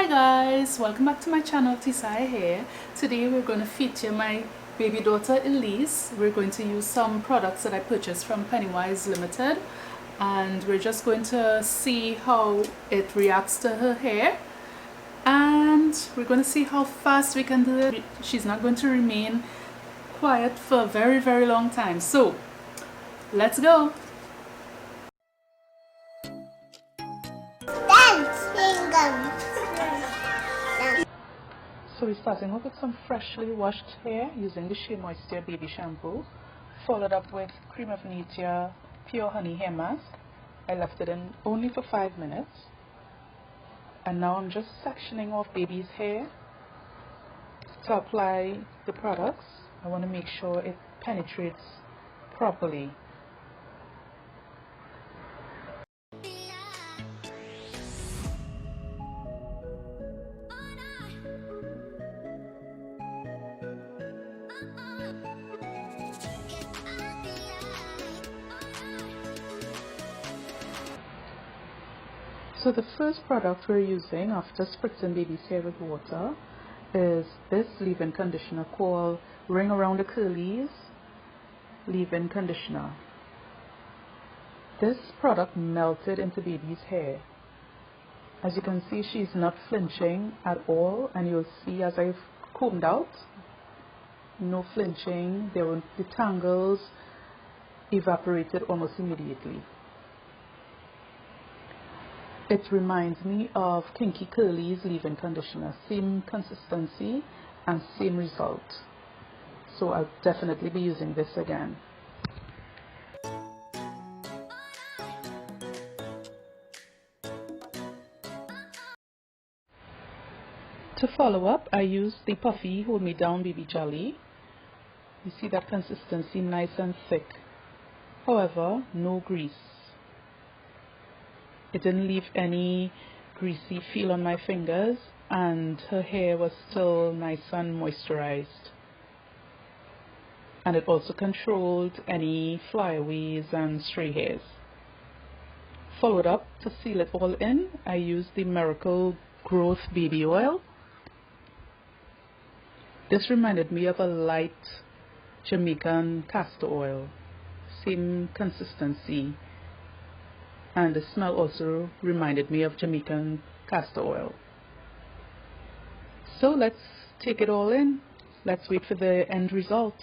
Guys, welcome back to my channel. Tsahi here. Today we're going to feature my baby daughter Elise. We're going to use some products that I purchased from Pennywise Limited, and we're just going to see how it reacts to her hair, and we're going to see how fast we can do it. She's not going to remain quiet for a very long time, so let's go. So we're starting off with some freshly washed hair using the Shea Moisture baby shampoo, followed up with Cream of Nature pure honey hair mask. I left it in only for 5 minutes, and now I'm just sectioning off baby's hair to apply the products. I want to make sure it penetrates properly. So the first product we're using after spritzing baby's hair with water is this leave-in conditioner called Ring Around the Curlies leave-in conditioner. This product melted into baby's hair. As you can see, she's not flinching at all, and you'll see as I've combed out, no flinching. The tangles evaporated almost immediately. It reminds me of Kinky Curly's leave-in conditioner. Same consistency and same result. So I'll definitely be using this again. To follow up, I used the Puffy Hold Me Down Baby Jelly. You see that consistency, nice and thick. However, no grease. It didn't leave any greasy feel on my fingers, and her hair was still nice and moisturized. And it also controlled any flyaways and stray hairs. Followed up, to seal it all in, I used the Miracle Growth Baby Oil. This reminded me of a light Jamaican castor oil. Same consistency. And the smell also reminded me of Jamaican castor oil. So let's take it all in. Let's wait for the end result.